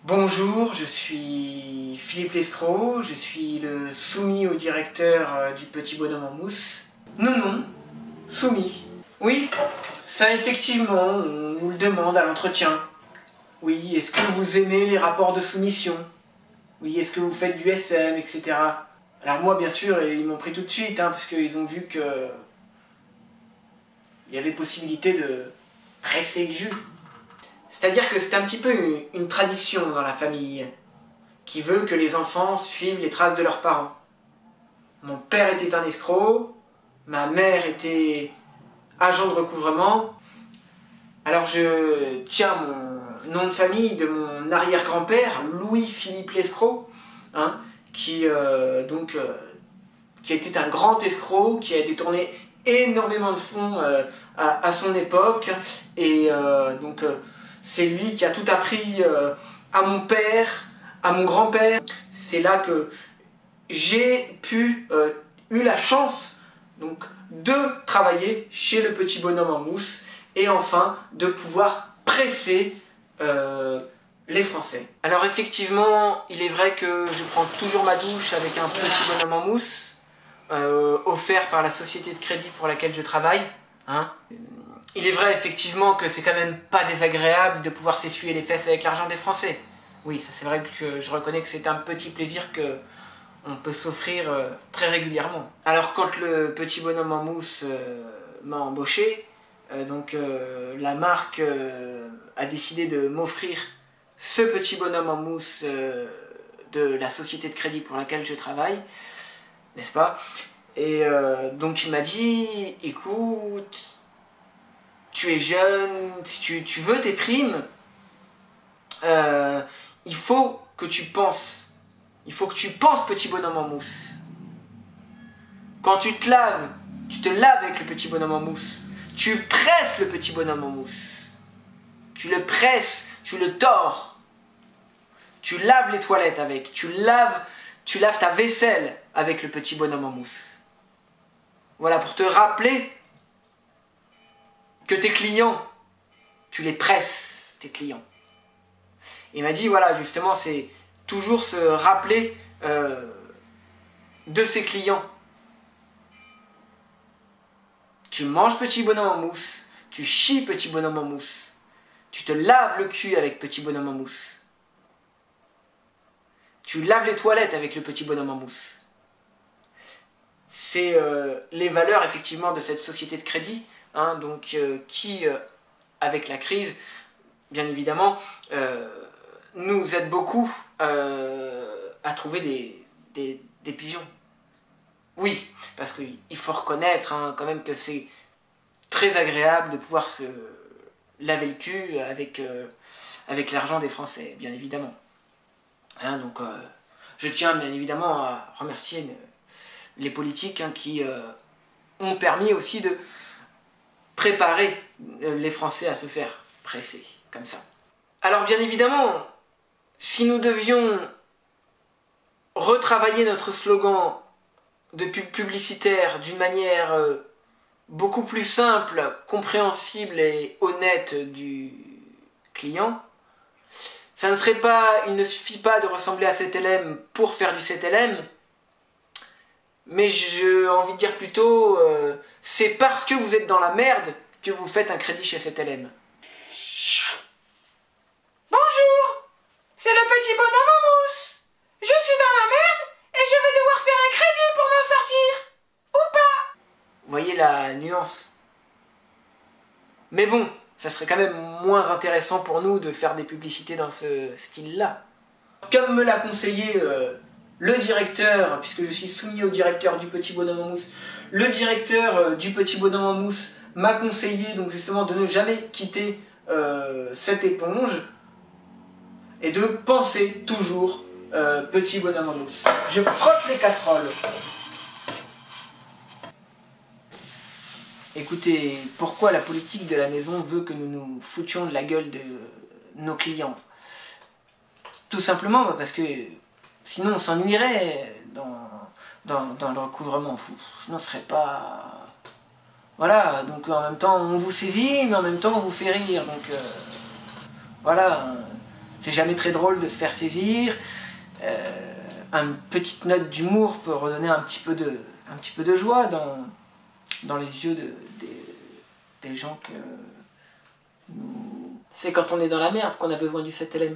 Bonjour, je suis Philippe Lescroc, je suis le soumis au directeur du Petit Bonhomme en Mousse. Non, soumis. Oui, ça effectivement, on nous le demande à l'entretien. Oui, est-ce que vous aimez les rapports de soumission? Oui, est-ce que vous faites du SM, etc. Alors moi, bien sûr, ils m'ont pris tout de suite, parce qu'ils ont vu que il y avait possibilité de presser le jus. C'est-à-dire que c'est un petit peu une tradition dans la famille qui veut que les enfants suivent les traces de leurs parents. Mon père était un escroc, ma mère était agent de recouvrement. Alors je tiens mon nom de famille de mon arrière-grand-père, Louis-Philippe Lescroc, qui était un grand escroc, qui a détourné énormément de fonds à son époque. Et c'est lui qui a tout appris à mon père, à mon grand-père. C'est là que j'ai eu la chance de travailler chez le Petit Bonhomme en Mousse et enfin de pouvoir presser les Français. Alors effectivement, il est vrai que je prends toujours ma douche avec un Petit Bonhomme en Mousse offert par la société de crédit pour laquelle je travaille. Il est vrai effectivement que c'est quand même pas désagréable de pouvoir s'essuyer les fesses avec l'argent des Français. Oui, ça c'est vrai que je reconnais que c'est un petit plaisir que on peut s'offrir très régulièrement. Alors quand le Petit Bonhomme en Mousse m'a embauché, la marque a décidé de m'offrir ce Petit Bonhomme en Mousse de la société de crédit pour laquelle je travaille, n'est-ce pas? Et donc il m'a dit, écoute, tu es jeune, si tu veux tes primes, il faut que tu penses. Il faut que tu penses Petit Bonhomme en Mousse. Quand tu te laves avec le Petit Bonhomme en Mousse. Tu presses le Petit Bonhomme en Mousse. Tu le presses, tu le tords. Tu laves les toilettes avec. Tu laves ta vaisselle avec le Petit Bonhomme en Mousse. Voilà, pour te rappeler que tes clients, tu les presses, tes clients. Il m'a dit, voilà, justement, c'est toujours se rappeler de ses clients. Tu manges Petit Bonhomme en Mousse, tu chies Petit Bonhomme en Mousse, tu te laves le cul avec Petit Bonhomme en Mousse, tu laves les toilettes avec le Petit Bonhomme en Mousse. C'est les valeurs effectivement de cette société de crédit, qui, avec la crise, bien évidemment, nous aide beaucoup à trouver des pigeons. Oui, parce qu'il faut reconnaître quand même que c'est très agréable de pouvoir se laver le cul avec l'argent des Français, bien évidemment. Je tiens bien évidemment à remercier les politiques qui ont permis aussi de préparer les Français à se faire presser, comme ça. Alors bien évidemment, si nous devions retravailler notre slogan de pub publicitaire d'une manière beaucoup plus simple, compréhensible et honnête du client, il ne suffit pas de ressembler à 7LM pour faire du 7LM, mais j'ai envie de dire plutôt, c'est parce que vous êtes dans la merde que vous faites un crédit chez 7LM. Bonjour, c'est le Petit Bonhomme en Mousse. Je suis dans la merde et je vais devoir faire un crédit pour m'en sortir. Ou pas? Vous voyez la nuance. Mais bon, ça serait quand même moins intéressant pour nous de faire des publicités dans ce style-là. Comme me l'a conseillé le directeur, puisque je suis soumis au directeur du Petit Bonhomme en Mousse, le directeur du Petit Bonhomme en Mousse m'a conseillé donc justement de ne jamais quitter cette éponge et de penser toujours Petit Bonhomme en Mousse. Je frotte les casseroles. Écoutez, pourquoi la politique de la maison veut que nous nous foutions de la gueule de nos clients? Tout simplement parce que sinon on s'ennuierait dans le recouvrement. Sinon ce serait pas... Voilà, donc en même temps on vous saisit, mais en même temps on vous fait rire. Donc voilà, C'est jamais très drôle de se faire saisir. Une petite note d'humour peut redonner un petit peu de joie dans les yeux des gens que... C'est quand on est dans la merde qu'on a besoin du 7LM.